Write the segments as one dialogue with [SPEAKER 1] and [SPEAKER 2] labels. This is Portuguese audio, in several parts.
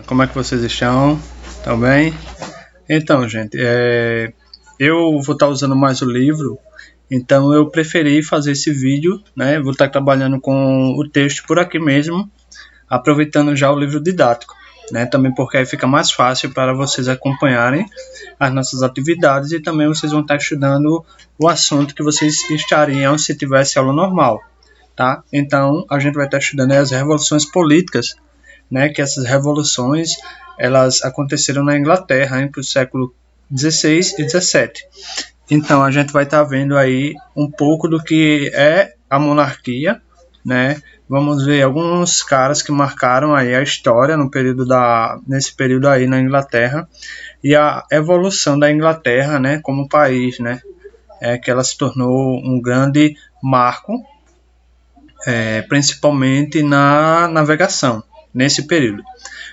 [SPEAKER 1] Como é que vocês estão? Estão bem? Então, gente, eu vou estar usando mais o livro, então eu preferi fazer esse vídeo, né? Vou estar trabalhando com o texto por aqui mesmo, aproveitando já o livro didático, né? Também porque aí fica mais fácil para vocês acompanharem as nossas atividades e também vocês vão estar estudando o assunto que vocês estariam se tivesse aula normal, tá? Então, a gente vai estar estudando as revoluções políticas, né, que essas revoluções elas aconteceram na Inglaterra entre o século 16 e 17. Então a gente vai estar vendo aí um pouco do que é a monarquia, né? Vamos ver alguns caras que marcaram aí a história nesse período aí na Inglaterra e a evolução da Inglaterra, né, como país, né? Que ela se tornou um grande marco, principalmente na navegação nesse período.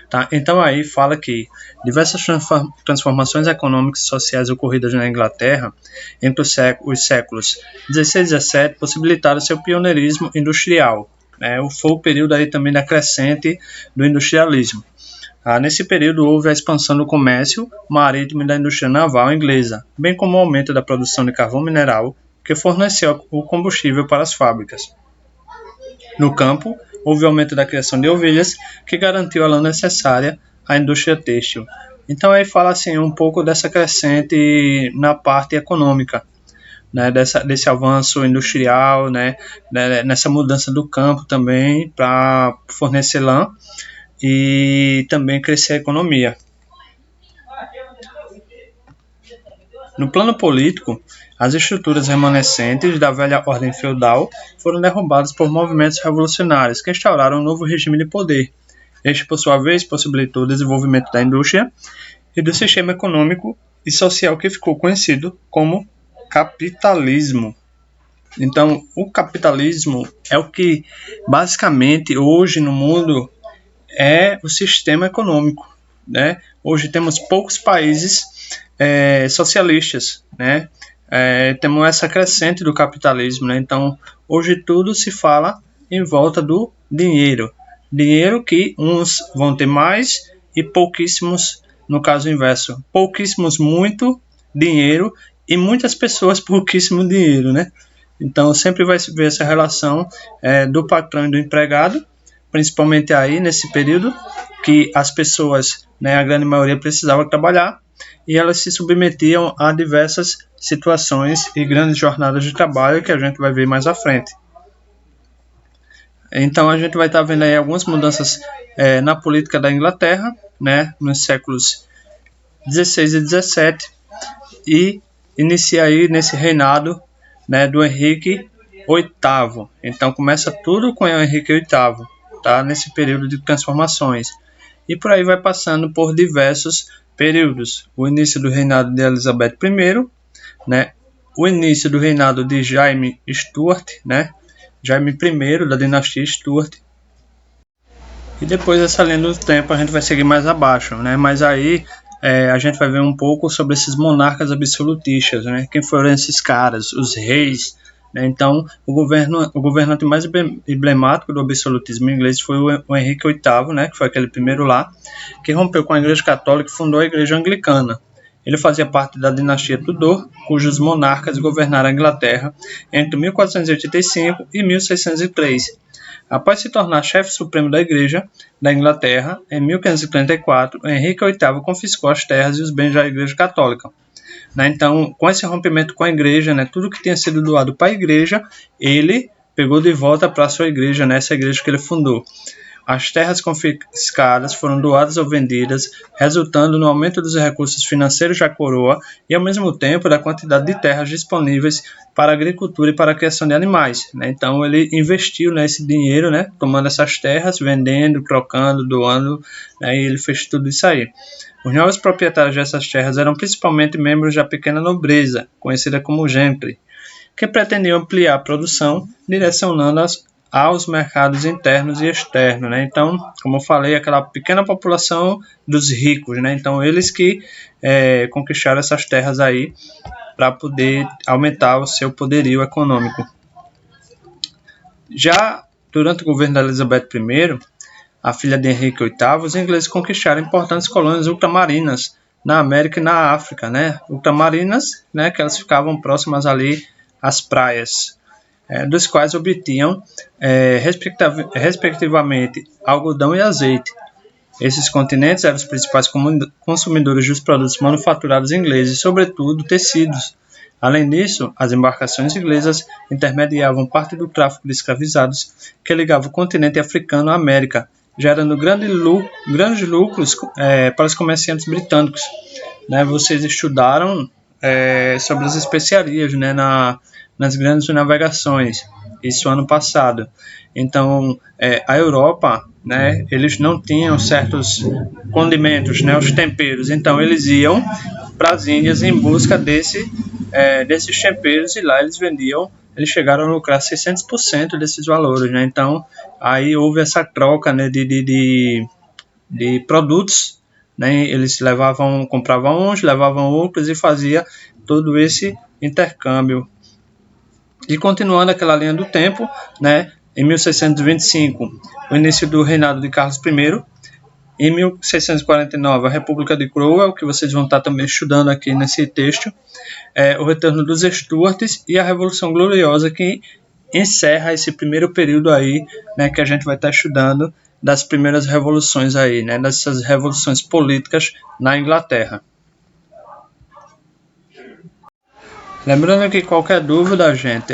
[SPEAKER 1] Tá? Então aí fala que diversas transformações econômicas e sociais ocorridas na Inglaterra entre os séculos 16 e 17 possibilitaram seu pioneirismo industrial. Foi o período aí também da crescente do industrialismo. Nesse período houve a expansão do comércio marítimo e da indústria naval inglesa, bem como o aumento da produção de carvão mineral, que forneceu o combustível para as fábricas. No campo, houve aumento da criação de ovelhas, que garantiu a lã necessária à indústria têxtil. Então aí fala assim um pouco dessa crescente na parte econômica, né, desse avanço industrial, né, nessa mudança do campo também para fornecer lã e também crescer a economia. No plano político, as estruturas remanescentes da velha ordem feudal foram derrubadas por movimentos revolucionários que instauraram um novo regime de poder. Este, por sua vez, possibilitou o desenvolvimento da indústria e do sistema econômico e social que ficou conhecido como capitalismo. Então, o capitalismo é o que, basicamente, hoje no mundo é o sistema econômico, né? Hoje temos poucos países socialistas, né? Temos essa crescente do capitalismo, né? Então, hoje tudo se fala em volta do dinheiro. Dinheiro que uns vão ter mais e pouquíssimos, no caso inverso. Pouquíssimos muito dinheiro e muitas pessoas pouquíssimo dinheiro, né? Então, sempre vai se ver essa relação do patrão e do empregado, principalmente aí nesse período que as pessoas, né, a grande maioria precisava trabalhar e elas se submetiam a diversas situações e grandes jornadas de trabalho que a gente vai ver mais à frente. Então a gente vai estar vendo aí algumas mudanças na política da Inglaterra, né, nos séculos 16 e 17 e inicia aí nesse reinado, né, do Henrique VIII. Então começa tudo com o Henrique VIII, tá, nesse período de transformações. E por aí vai passando por diversos períodos. O início do reinado de Elizabeth I, né? O início do reinado de Jaime Stuart, né? Jaime I da dinastia Stuart. E depois dessa linha do tempo a gente vai seguir mais abaixo, né? Mas aí a gente vai ver um pouco sobre esses monarcas absolutistas, né? Quem foram esses caras, os reis. Então, o governante mais emblemático do absolutismo inglês foi o Henrique VIII, né, que foi aquele primeiro lá, que rompeu com a Igreja Católica e fundou a Igreja Anglicana. Ele fazia parte da dinastia Tudor, cujos monarcas governaram a Inglaterra entre 1485 e 1603. Após se tornar chefe supremo da Igreja da Inglaterra, em 1534, Henrique VIII confiscou as terras e os bens da Igreja Católica. Então, com esse rompimento com a igreja, né, tudo que tinha sido doado para a igreja, ele pegou de volta para a sua igreja, né, essa igreja que ele fundou. As terras confiscadas foram doadas ou vendidas, resultando no aumento dos recursos financeiros da coroa e, ao mesmo tempo, da quantidade de terras disponíveis para a agricultura e para a criação de animais. Né? Então, ele investiu nesse dinheiro, né, tomando essas terras, vendendo, trocando, doando, né, e ele fez tudo isso aí. Os novos proprietários dessas terras eram principalmente membros da pequena nobreza, conhecida como gentry, que pretendiam ampliar a produção, direcionando-as aos mercados internos e externos. Né? Então, como eu falei, aquela pequena população dos ricos. Né? Então, eles que conquistaram essas terras aí para poder aumentar o seu poderio econômico. Já durante o governo da Elizabeth I, a filha de Henrique VIII, os ingleses conquistaram importantes colônias ultramarinas na América e na África, né? Ultramarinas, né, que elas ficavam próximas ali às praias, dos quais obtinham, respectivamente, algodão e azeite. Esses continentes eram os principais consumidores dos produtos manufaturados ingleses, sobretudo tecidos. Além disso, as embarcações inglesas intermediavam parte do tráfico de escravizados que ligava o continente africano à América, gerando grandes lucros para os comerciantes britânicos. Né, vocês estudaram sobre as especiarias, né, nas grandes navegações, isso ano passado. Então, a Europa, né, eles não tinham certos condimentos, né, os temperos, então eles iam para as Índias em busca desses temperos e lá eles vendiam, eles chegaram a lucrar 600% desses valores, né? Então aí houve essa troca, né, de produtos, né? Eles compravam uns, levavam outros e fazia todo esse intercâmbio. E continuando aquela linha do tempo, né, em 1625, o início do reinado de Carlos I. Em 1649, a República de Cromwell, que vocês vão estar também estudando aqui nesse texto, o retorno dos Stuarts e a Revolução Gloriosa, que encerra esse primeiro período aí, né, que a gente vai estar estudando das primeiras revoluções aí, né, dessas revoluções políticas na Inglaterra. Lembrando que qualquer dúvida, gente,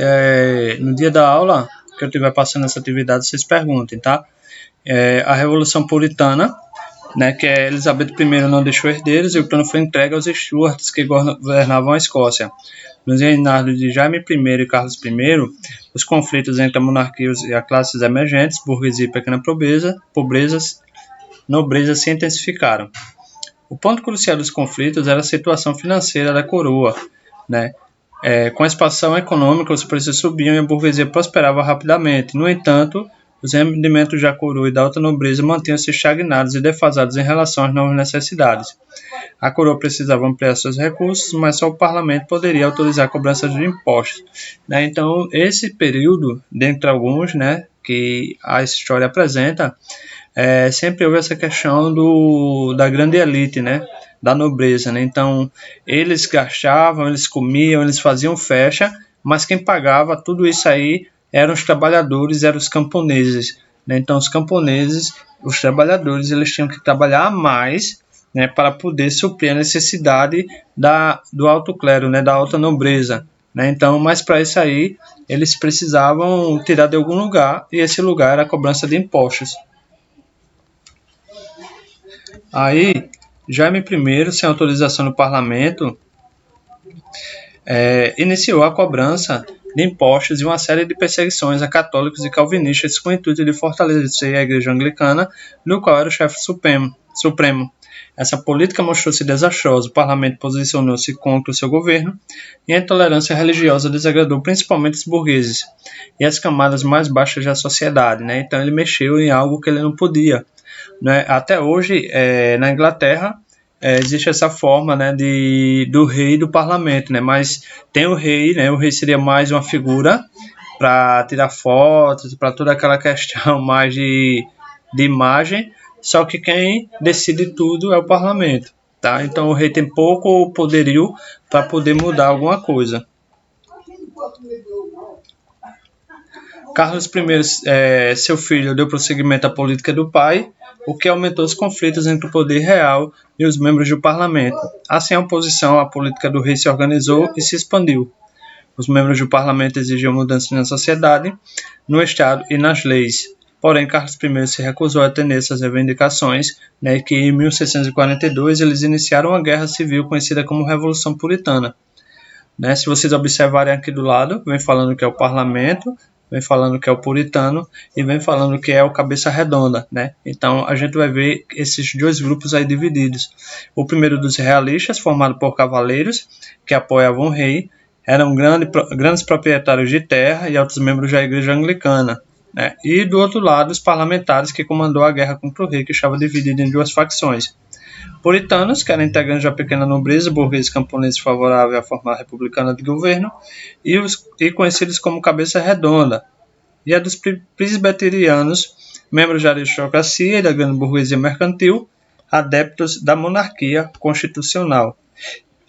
[SPEAKER 1] no dia da aula que eu estiver passando essa atividade, vocês perguntem, tá? A Revolução Puritana, né, que Elizabeth I não deixou herdeiros e o trono foi entregue aos Stuarts, que governavam a Escócia. Nos reinados de Jaime I e Carlos I, os conflitos entre a monarquia e as classes emergentes, burguesia e pequena nobreza se intensificaram. O ponto crucial dos conflitos era a situação financeira da coroa, né? Com a expansão econômica, os preços subiam e a burguesia prosperava rapidamente. No entanto, os rendimentos da coroa e da alta nobreza mantinham-se estagnados e defasados em relação às novas necessidades. A coroa precisava ampliar seus recursos, mas só o parlamento poderia autorizar a cobrança de impostos. Né? Então, esse período, dentre alguns, né, que a história apresenta, sempre houve essa questão da grande elite, né, da nobreza. Né? Então, eles gastavam, eles comiam, eles faziam festa, mas quem pagava tudo isso aí eram os trabalhadores, eram os camponeses. Né? Então, os trabalhadores, eles tinham que trabalhar mais, né, para poder suprir a necessidade do alto clero, né, da alta nobreza. Né? Então, mas para isso aí, eles precisavam tirar de algum lugar, e esse lugar era a cobrança de impostos. Aí, Jaime I, sem autorização do parlamento, iniciou a cobrança de impostos e uma série de perseguições a católicos e calvinistas com o intuito de fortalecer a Igreja Anglicana, no qual era o chefe supremo. Essa política mostrou-se desastrosa, o parlamento posicionou-se contra o seu governo e a intolerância religiosa desagradou principalmente os burgueses e as camadas mais baixas da sociedade. Né? Então ele mexeu em algo que ele não podia. Né? Até hoje, na Inglaterra, existe essa forma, né, do rei e do parlamento, né? Mas tem o rei, né? O rei seria mais uma figura para tirar fotos, para toda aquela questão mais de imagem, só que quem decide tudo é o parlamento, tá? Então o rei tem pouco poderio para poder mudar alguma coisa. Carlos I, seu filho, deu prosseguimento à política do pai, o que aumentou os conflitos entre o poder real e os membros do parlamento. Assim, a oposição à política do rei se organizou e se expandiu. Os membros do parlamento exigiam mudanças na sociedade, no Estado e nas leis. Porém, Carlos I se recusou a atender essas reivindicações, né, que em 1642 eles iniciaram uma guerra civil conhecida como Revolução Puritana. Né, se vocês observarem aqui do lado, vem falando que é o parlamento, vem falando que é o puritano e vem falando que é o cabeça redonda, né? Então a gente vai ver esses dois grupos aí divididos. O primeiro dos realistas, formado por cavaleiros que apoiavam o rei, eram grandes proprietários de terra e altos membros da Igreja Anglicana. Né? E do outro lado, os parlamentares que comandou a guerra contra o rei, que estava dividido em duas facções. Puritanos, que eram integrantes da pequena nobreza, burgueses camponeses favoráveis à forma republicana de governo, e conhecidos como cabeça redonda, e a dos presbiterianos, membros da aristocracia e da grande burguesia mercantil, adeptos da monarquia constitucional.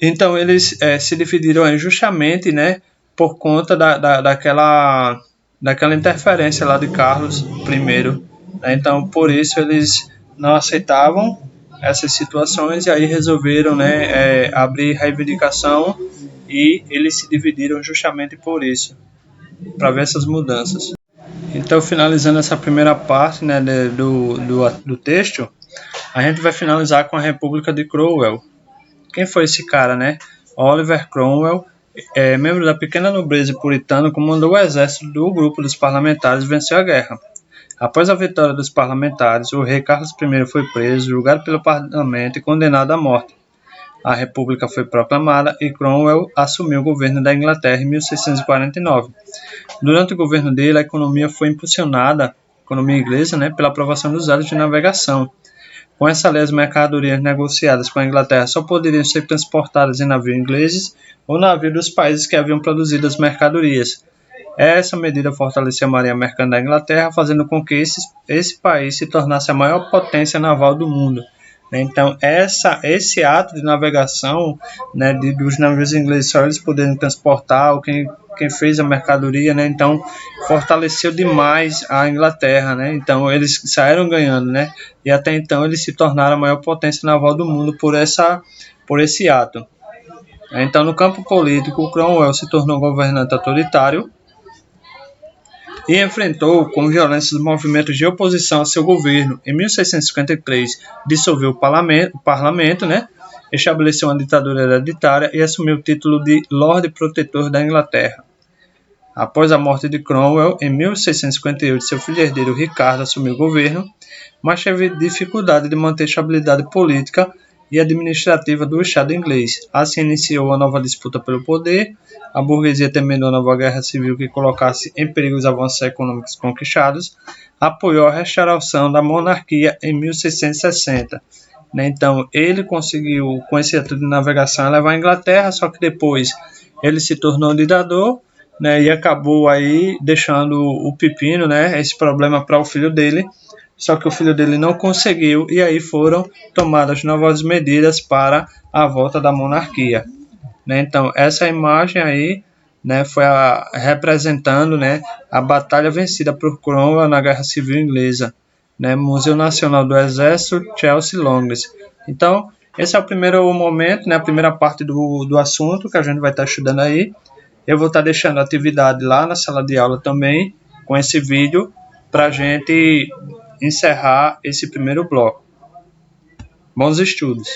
[SPEAKER 1] Então eles se dividiram injustamente, né, por conta daquela interferência lá de Carlos I. Né? Então por isso eles não aceitavam essas situações e aí resolveram, né, abrir reivindicação e eles se dividiram justamente por isso, para ver essas mudanças. Então, finalizando essa primeira parte, né, do texto, a gente vai finalizar com a República de Cromwell. Quem foi esse cara, né? Oliver Cromwell, membro da pequena nobreza puritana, comandou o exército do grupo dos parlamentares e venceu a guerra. Após a vitória dos parlamentares, o rei Carlos I foi preso, julgado pelo parlamento e condenado à morte. A República foi proclamada e Cromwell assumiu o governo da Inglaterra em 1649. Durante o governo dele, a economia foi impulsionada, a economia inglesa, né, pela aprovação dos atos de navegação. Com essa lei, as mercadorias negociadas com a Inglaterra só poderiam ser transportadas em navios ingleses ou navios dos países que haviam produzido as mercadorias. Essa medida fortaleceu a marinha mercante da Inglaterra, fazendo com que esse país se tornasse a maior potência naval do mundo. Então, esse ato de navegação, né, dos navios ingleses, só eles poderem transportar, ou quem fez a mercadoria, né, então fortaleceu demais a Inglaterra, né, então eles saíram ganhando, né, e até então eles se tornaram a maior potência naval do mundo por esse ato. Então, no campo político, Cromwell se tornou governante autoritário e enfrentou com violência os movimentos de oposição a seu governo. Em 1653, dissolveu o parlamento, né? Estabeleceu uma ditadura hereditária e assumiu o título de Lorde Protetor da Inglaterra. Após a morte de Cromwell, em 1658, seu filho herdeiro Ricardo assumiu o governo, mas teve dificuldade de manter a estabilidade política e administrativa do Estado inglês. Assim iniciou a nova disputa pelo poder. A burguesia, temendo a nova guerra civil que colocasse em perigo os avanços econômicos conquistados, apoiou a restauração da monarquia em 1660. Então, ele conseguiu, com esse ato de navegação, levar a Inglaterra, só que depois ele se tornou ditador, né, e acabou aí deixando o pepino, né, esse problema para o filho dele. Só que o filho dele não conseguiu e aí foram tomadas novas medidas para a volta da monarquia. Né? Então, essa imagem aí, né, foi representando, né, a batalha vencida por Cromwell na Guerra Civil Inglesa. Né? Museu Nacional do Exército, Chelsea, Londres. Então, esse é o primeiro momento, né, a primeira parte do assunto que a gente vai estar estudando aí. Eu vou estar deixando a atividade lá na sala de aula também, com esse vídeo, para a gente encerrar esse primeiro bloco. Bons estudos!